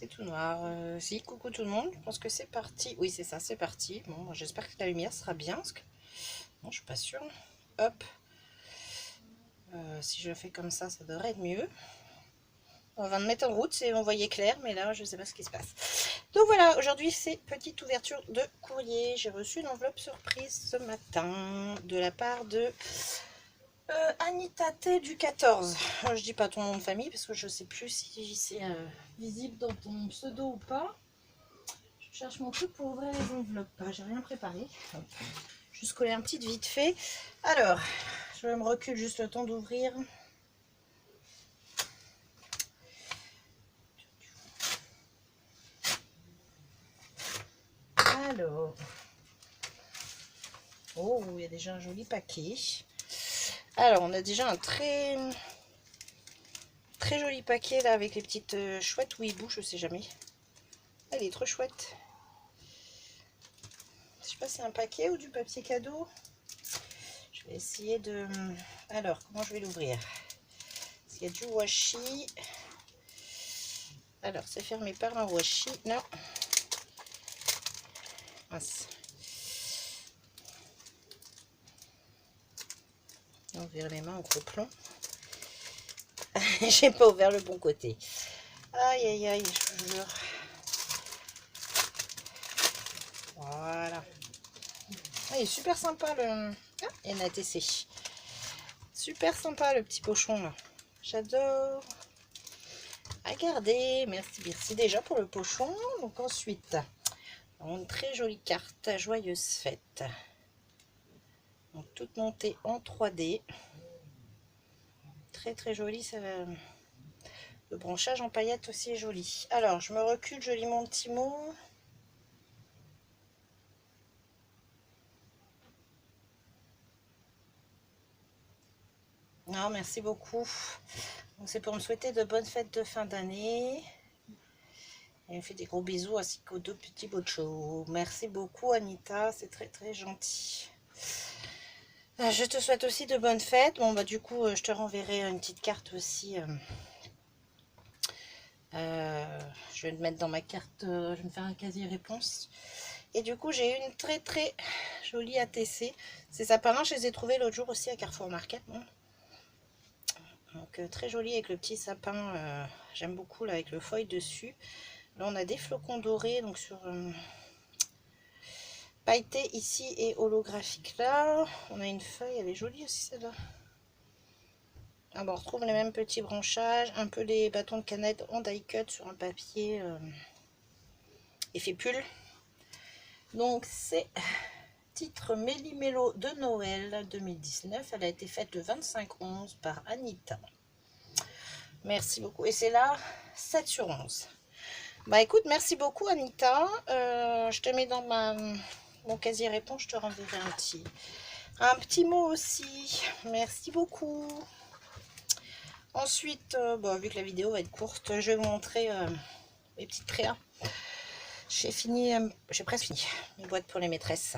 C'est tout noir. Si, coucou tout le monde, je pense que c'est parti. Oui, c'est ça, c'est parti. Bon, j'espère que la lumière sera bien. Parce que... Non, je suis pas sûre. Hop. Si je fais comme ça devrait être mieux. On va me mettre en route, on voyait clair, mais là, je ne sais pas ce qui se passe. Donc voilà, aujourd'hui, c'est petite ouverture de courrier. J'ai reçu une enveloppe surprise ce matin de la part de Anita T du 14. Je dis pas ton nom de famille parce que je sais plus si c'est visible dans ton pseudo ou pas. Je cherche mon truc pour ouvrir les enveloppes. J'ai rien préparé. Juste coller un petit vite fait. Alors, je me recule juste le temps d'ouvrir. Alors, oh, il y a déjà un joli paquet. Alors, on a déjà un très joli paquet là avec les petites chouettes ou hibou, je sais jamais. Elle est trop chouette. Je sais pas si c'est un paquet ou du papier cadeau. Je vais essayer de... Alors, comment je vais l'ouvrir? Il y a du washi. Alors, c'est fermé par un washi. Non. Mince. On ouvre les mains au gros-plomb. J'ai pas ouvert le bon côté. Aïe, aïe, aïe, je vous jure. Voilà. Ah, il est super sympa le... Ah, NATC. Super sympa le petit pochon là. J'adore. Regardez, merci, merci déjà pour le pochon. Donc ensuite, une très jolie carte, joyeuse fête. Donc toute montée en 3D. Très joli, ça va... Le branchage en paillettes aussi est joli. Alors, je me recule, je lis mon petit mot. Non, merci beaucoup. C'est pour me souhaiter de bonnes fêtes de fin d'année. Elle me fait des gros bisous ainsi qu'aux deux petits bochos. Merci beaucoup Anita, c'est très gentil. Je te souhaite aussi de bonnes fêtes. Bon bah du coup je te renverrai une petite carte aussi. Je vais le mettre dans ma carte, je vais me faire un casier réponse. Et du coup j'ai une très jolie ATC. Ces sapins-là je les ai trouvés l'autre jour aussi à Carrefour Market. Bon. Donc très joli avec le petit sapin, j'aime beaucoup là avec le foil dessus. Là on a des flocons dorés donc sur pailleté ici et holographique là. On a une feuille, elle est jolie aussi celle-là. Ah bon, on retrouve les mêmes petits branchages, un peu les bâtons de canette en die cut sur un papier effet pull. Donc c'est titre Méli-Mélo de Noël 2019. Elle a été faite le 25/11 par Anita. Merci beaucoup. Et c'est là 7/11. Bah écoute, merci beaucoup Anita. Je te mets dans mon casier réponse, je te renverrai un petit mot aussi. Merci beaucoup. Ensuite, bon, vu que la vidéo va être courte, je vais vous montrer mes petites créas. J'ai presque fini mes boîtes pour les maîtresses.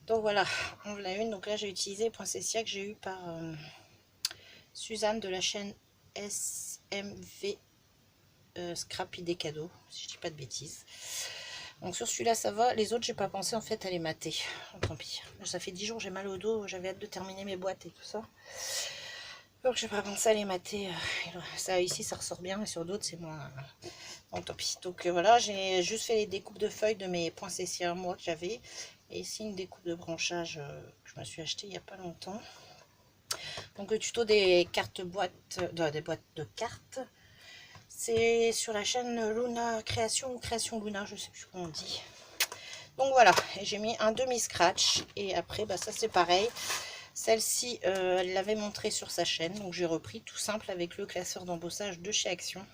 Donc voilà, on l'a une. Donc là, j'ai utilisé Princessia que j'ai eu par Suzanne de la chaîne SMV Scrappy des cadeaux, si je dis pas de bêtises. Donc sur celui-là, ça va. Les autres, j'ai pas pensé en fait à les mater. Tant pis. Ça fait 10 jours, j'ai mal au dos. J'avais hâte de terminer mes boîtes et tout ça. Donc j'ai pas pensé à les mater. Ça ici, ça ressort bien, mais sur d'autres, c'est moins... Bon, tant pis. Donc voilà, j'ai juste fait les découpes de feuilles de mes Princessia moi que j'avais. Et ici, une découpe de branchage que je me suis acheté il y a pas longtemps. Donc le tuto des cartes boîtes, des boîtes de cartes. C'est sur la chaîne Luna Création ou Création Luna, je sais plus comment on dit. Donc voilà, j'ai mis un demi-scratch. Et après, bah, ça c'est pareil. Celle-ci, elle l'avait montré sur sa chaîne. Donc j'ai repris tout simple avec le classeur d'embossage de chez Action.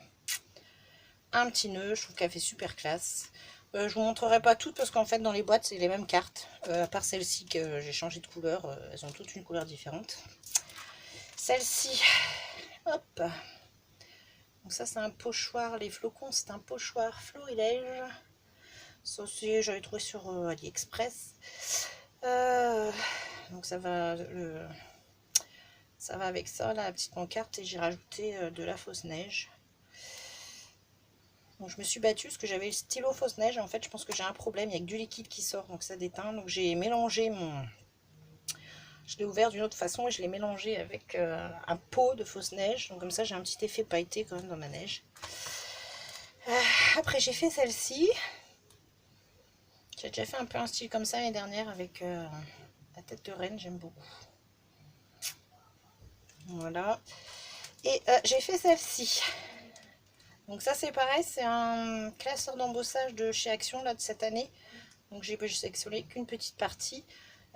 Un petit nœud, je trouve qu'elle fait super classe. Je vous montrerai pas toutes parce qu'en fait dans les boîtes c'est les mêmes cartes. À part celle-ci que j'ai changé de couleur. Elles ont toutes une couleur différente. Celle-ci, hop. Donc ça c'est un pochoir, les flocons c'est un pochoir florilège. Ça aussi j'avais trouvé sur AliExpress. Donc ça va avec ça, la petite pancarte, et j'ai rajouté de la fausse neige. Donc je me suis battue parce que j'avais le stylo fausse neige. En fait, je pense que j'ai un problème. Il n'y a que du liquide qui sort, donc ça déteint. Donc j'ai mélangé mon... Je l'ai ouvert d'une autre façon et je l'ai mélangé avec un pot de fausse neige. Donc comme ça, j'ai un petit effet pailleté quand même dans ma neige. Après, j'ai fait celle-ci. J'ai déjà fait un peu un style comme ça l'année dernière avec la tête de reine. J'aime beaucoup. Voilà. Et j'ai fait celle-ci. Donc ça, c'est pareil. C'est un classeur d'embossage de chez Action là, de cette année. Donc j'ai sélectionné qu'une petite partie.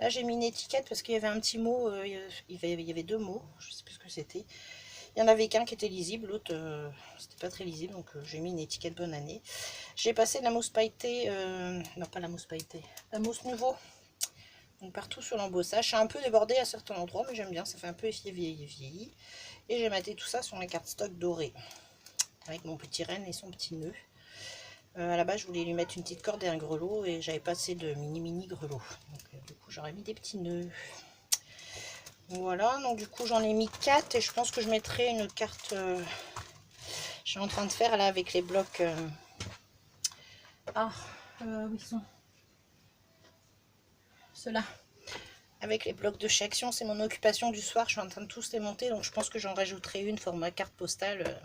Là, j'ai mis une étiquette parce qu'il y avait un petit mot. Il y avait deux mots. Je ne sais plus ce que c'était. Il y en avait qu'un qui était lisible, l'autre c'était pas très lisible, donc j'ai mis une étiquette bonne année. J'ai passé de la mousse pailletée, non pas la mousse pailletée, la mousse nouveau, donc partout sur l'embossage. C'est un peu débordé à certains endroits, mais j'aime bien, ça fait un peu vieilli. Et j'ai maté tout ça sur les cartes stock dorées, avec mon petit renne et son petit nœud. À la base, je voulais lui mettre une petite corde et un grelot, et j'avais pas assez de mini grelot. Donc du coup, j'aurais mis des petits nœuds. Voilà, donc du coup j'en ai mis 4 et je pense que je mettrai une carte. Je suis en train de faire là avec les blocs. Où ils sont? Ceux-là. Avec les blocs de chez Action, c'est mon occupation du soir. Je suis en train de tous les monter, donc je pense que j'en rajouterai une format carte postale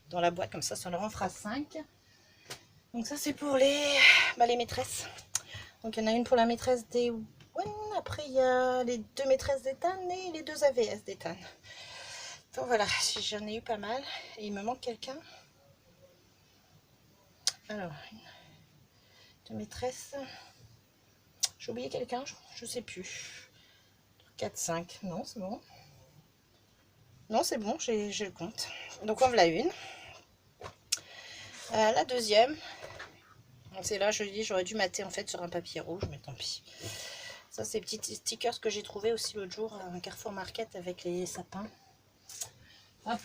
dans la boîte, comme ça leur en fera 5. Donc ça c'est pour les maîtresses. Donc il y en a une pour la maîtresse des après il y a les 2 maîtresses d'Ethan et les 2 AVS d'Ethan. Donc voilà, j'en ai eu pas mal. Et il me manque quelqu'un. Alors, 2 maîtresses. J'ai oublié quelqu'un, je sais plus. 4, 5, non c'est bon. Non c'est bon, j'ai le compte. Donc en voilà une. La deuxième. C'est là, je dis, j'aurais dû mater en fait sur un papier rouge, mais tant pis. Ça, c'est les petits stickers que j'ai trouvé aussi l'autre jour à un Carrefour Market avec les sapins. Hop.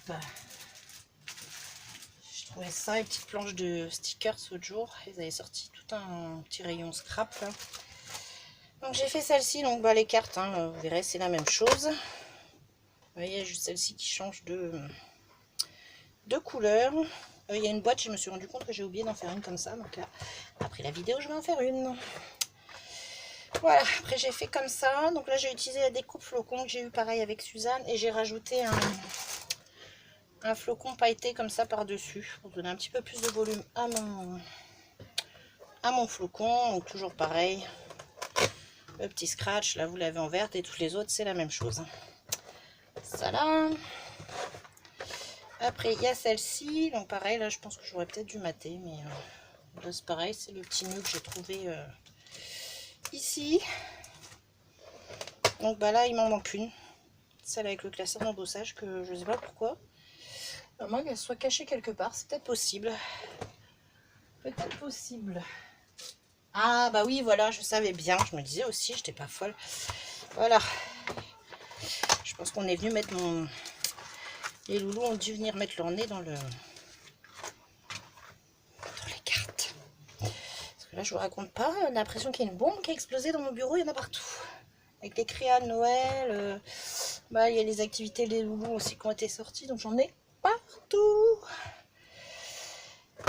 J'ai trouvé ça, les petites planches de stickers l'autre jour. Ils avaient sorti tout un petit rayon scrap là. Donc j'ai fait celle-ci, donc les cartes, hein, vous verrez, c'est la même chose. Vous voyez, juste celle-ci qui change de couleur. Il y a une boîte, je me suis rendu compte que j'ai oublié d'en faire une comme ça. Donc là, après la vidéo, je vais en faire une. Voilà, après j'ai fait comme ça. Donc là, j'ai utilisé la découpe flocon que j'ai eu pareil avec Suzanne. Et j'ai rajouté un flocon pailleté comme ça par-dessus. Pour donner un petit peu plus de volume à mon flocon. Donc toujours pareil. Le petit scratch, là vous l'avez en verte. Et tous les autres, c'est la même chose. Ça là. Après, il y a celle-ci. Donc pareil, là je pense que j'aurais peut-être dû mater. Mais là c'est pareil, c'est le petit nœud que j'ai trouvé ici. Donc là, il m'en manque une. Celle avec le classeur d'embossage que je ne sais pas pourquoi. À moins qu'elle soit cachée quelque part. C'est peut-être possible. Peut-être possible. Ah bah oui, voilà, je savais bien. Je me disais aussi, j'étais pas folle. Voilà. Je pense qu'on est venu mettre Les loulous ont dû venir mettre leur nez dans les cartes. Parce que là, je vous raconte pas. On a l'impression qu'il y a une bombe qui a explosé dans mon bureau. Il y en a partout. Avec les créas de Noël. Il y a les activités des loulous aussi qui ont été sorties. Donc j'en ai partout.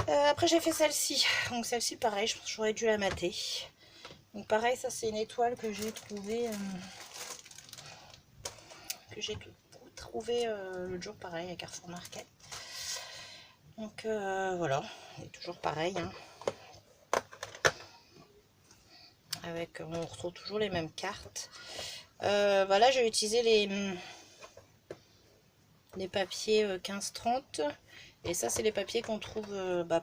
Après, j'ai fait celle-ci. Donc celle-ci, pareil, je pense que j'aurais dû la mater. Donc pareil, ça c'est une étoile que j'ai trouvée. Le jour pareil à Carrefour Market. Donc voilà, et toujours pareil. Hein. On retrouve toujours les mêmes cartes. Voilà, j'ai utilisé les papiers 15-30. Et ça, c'est les papiers qu'on trouve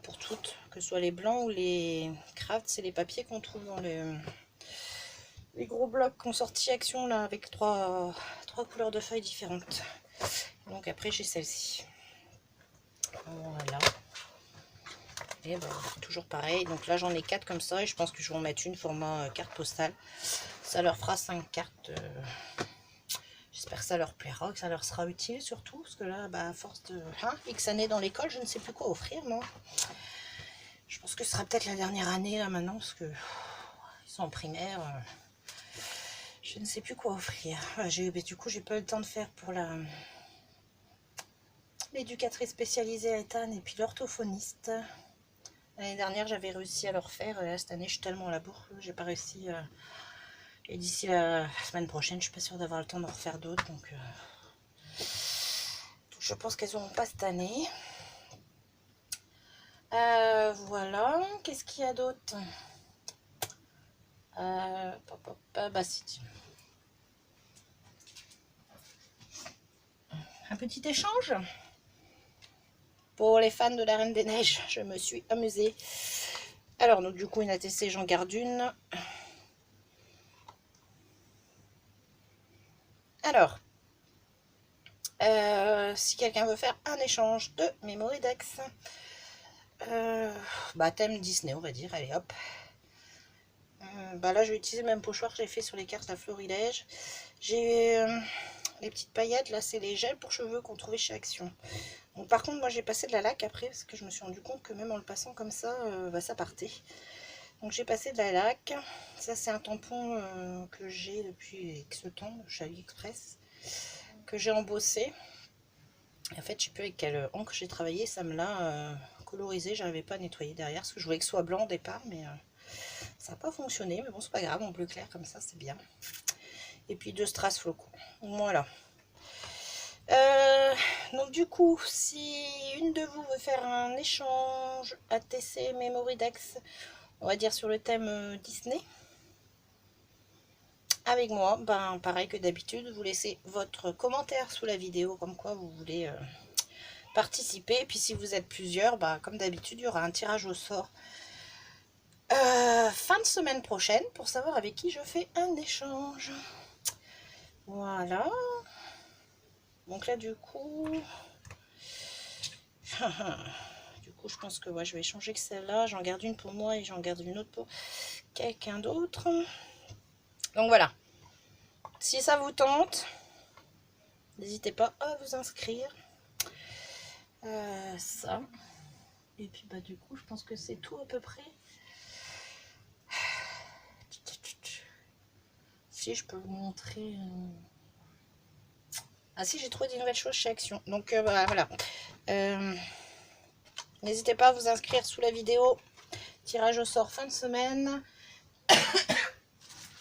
pour toutes, que ce soit les blancs ou les crafts. C'est les papiers qu'on trouve dans les gros blocs qu'on sorti Action là, avec trois couleurs de feuilles différentes. Donc après, j'ai celle-ci. Voilà. Et toujours pareil. Donc là, j'en ai 4 comme ça. Et je pense que je vais en mettre une format carte postale. Ça leur fera 5 cartes. J'espère que ça leur plaira, que ça leur sera utile surtout. Parce que là, à force de X années dans l'école, je ne sais plus quoi offrir, moi. Je pense que ce sera peut-être la dernière année là maintenant. Parce que ils sont en primaire. Je ne sais plus quoi offrir. Du coup, j'ai pas eu le temps de faire pour l'éducatrice spécialisée à Ethan et puis l'orthophoniste. L'année dernière, j'avais réussi à le refaire. Et là, cette année, je suis tellement à la bourre. J'ai pas réussi. Et d'ici la semaine prochaine, je suis pas sûre d'avoir le temps d'en refaire d'autres. Donc, je pense qu'elles n'auront pas cette année. Voilà. Qu'est-ce qu'il y a d'autre? Bah si. Un petit échange pour les fans de la Reine des Neiges. Je me suis amusée. Alors, donc, du coup, une ATC, j'en garde une. Alors, si quelqu'un veut faire un échange de Memory Dex, bah thème Disney, on va dire. Allez, hop. Bah là, je vais utiliser le même pochoir que j'ai fait sur les cartes à florilège. J'ai les petites paillettes, là, c'est les gels pour cheveux qu'on trouvait chez Action. Donc, par contre, moi, j'ai passé de la laque après, parce que je me suis rendu compte que même en le passant comme ça, bah, ça partait. Donc, j'ai passé de la laque. Ça, c'est un tampon que j'ai depuis X temps, chez AliExpress, que j'ai embossé. En fait, je sais plus avec quelle encre j'ai travaillé, ça me l'a colorisé. J'arrivais pas à nettoyer derrière, parce que je voulais que ce soit blanc au départ, mais ça n'a pas fonctionné. Mais bon, c'est pas grave, en bleu clair comme ça, c'est bien. Et puis 2 strass flocons. Voilà. Donc du coup, si une de vous veut faire un échange ATC Memory Dex, on va dire sur le thème Disney, avec moi, ben pareil que d'habitude, vous laissez votre commentaire sous la vidéo, comme quoi vous voulez participer. Et puis si vous êtes plusieurs, bah, comme d'habitude, il y aura un tirage au sort fin de semaine prochaine pour savoir avec qui je fais un échange. Voilà. Donc là, du coup, je pense que ouais, je vais changer que celle-là. J'en garde une pour moi et j'en garde une autre pour quelqu'un d'autre. Donc voilà. Si ça vous tente, n'hésitez pas à vous inscrire. Ça. Et puis bah du coup, je pense que c'est tout à peu près. Si je peux vous montrer. Ah si, j'ai trouvé des nouvelles choses chez Action. Donc bah, voilà. N'hésitez pas à vous inscrire sous la vidéo. Tirage au sort fin de semaine.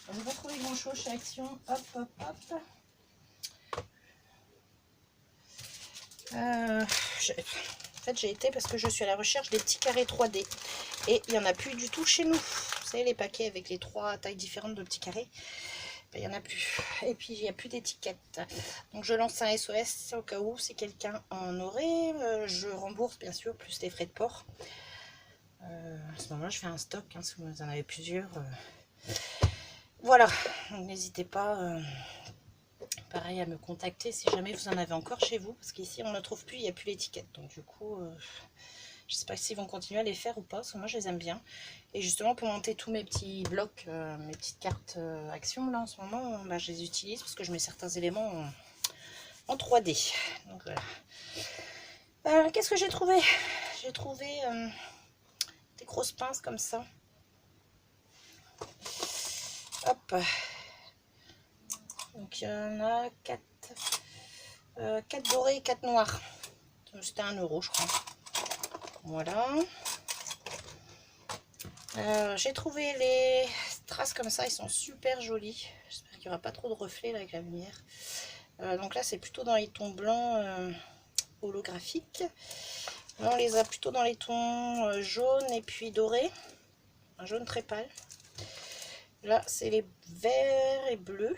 Vous retrouvez grand chose chez Action. Hop, hop, hop. En fait, j'ai été parce que je suis à la recherche des petits carrés 3D. Et il n'y en a plus du tout chez nous. Vous savez, les paquets avec les 3 tailles différentes de petits carrés. Ben, il n'y en a plus. Et puis, il n'y a plus d'étiquettes. Donc, je lance un SOS au cas où, si quelqu'un en aurait. Je rembourse, bien sûr, plus les frais de port. À ce moment-là, je fais un stock, hein, si vous en avez plusieurs. Voilà. N'hésitez pas... pareil à me contacter si jamais vous en avez encore chez vous, parce qu'ici on ne trouve plus, il n'y a plus l'étiquette, donc du coup je ne sais pas s'ils vont continuer à les faire ou pas, parce que moi je les aime bien. Et justement pour monter tous mes petits blocs, mes petites cartes Action là en ce moment, bah, je les utilise parce que je mets certains éléments en 3D. Donc voilà. Qu'est-ce que j'ai trouvé? J'ai trouvé des grosses pinces comme ça. Hop. Donc il y en a 4. 4 dorés et 4 noirs. C'était 1 € je crois. Voilà. J'ai trouvé les strass comme ça, ils sont super jolis. J'espère qu'il n'y aura pas trop de reflets là, avec la lumière. Donc là c'est plutôt dans les tons blancs holographiques. Là on les a plutôt dans les tons jaunes et puis dorés. Un jaune très pâle. Là c'est les verts et bleus.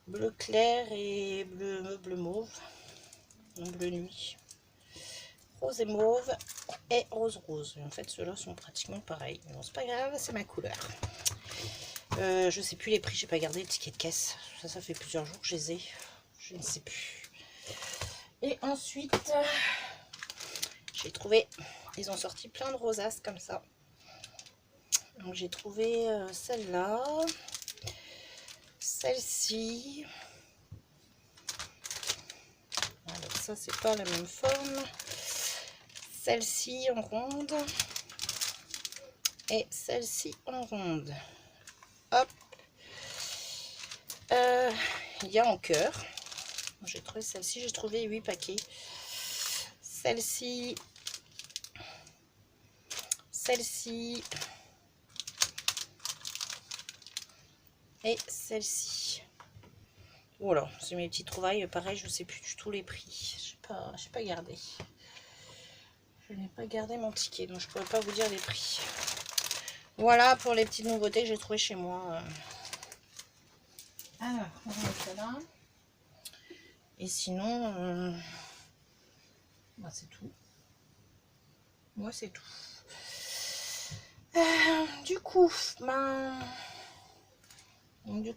Bleu clair et bleu mauve. Non, bleu nuit. Rose et mauve et rose. En fait, ceux-là sont pratiquement pareils. Bon, c'est pas grave, c'est ma couleur. Je sais plus les prix, j'ai pas gardé le ticket de caisse. Ça fait plusieurs jours que je les ai. Je ne sais plus. Et ensuite, j'ai trouvé, ils ont sorti plein de rosaces comme ça. Donc j'ai trouvé celle-là, celle-ci. Alors ça, c'est pas la même forme. Celle-ci en ronde et celle-ci en ronde. Hop. Il y a en cœur. J'ai trouvé celle-ci, j'ai trouvé 8 paquets. Celle-ci celle-ci. Et celle-ci. Voilà, c'est mes petites trouvailles. Pareil, je sais plus du tout les prix. Je sais pas gardé. Je n'ai pas gardé mon ticket, donc je ne pourrais pas vous dire les prix. Voilà pour les petites nouveautés que j'ai trouvées chez moi. Alors, on va mettre ça là. Et sinon, bah, c'est tout. Moi, c'est tout. Du coup,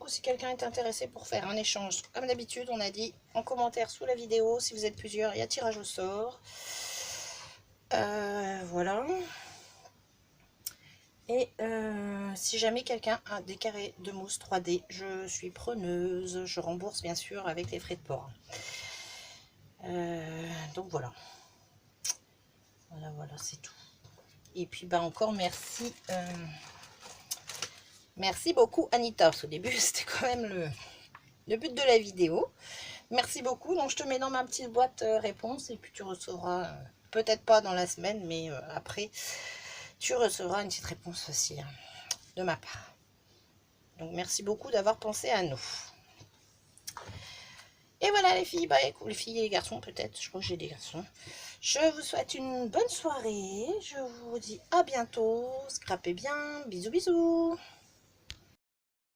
si quelqu'un est intéressé pour faire un échange, comme d'habitude, on a dit en commentaire sous la vidéo, si vous êtes plusieurs, il y a tirage au sort. Voilà. Et si jamais quelqu'un a des carrés de mousse 3D, je suis preneuse. Je rembourse bien sûr avec les frais de port. Donc voilà. Voilà, c'est tout. Et puis bah encore merci. Merci beaucoup Anita. Parce qu'au début c'était quand même le but de la vidéo. Merci beaucoup. Donc je te mets dans ma petite boîte réponse et puis tu recevras, peut-être pas dans la semaine, mais après, tu recevras une petite réponse facile de ma part. Donc merci beaucoup d'avoir pensé à nous. Et voilà les filles, les filles et les garçons peut-être, je crois que j'ai des garçons. Je vous souhaite une bonne soirée, je vous dis à bientôt, scrapez bien, bisous bisous.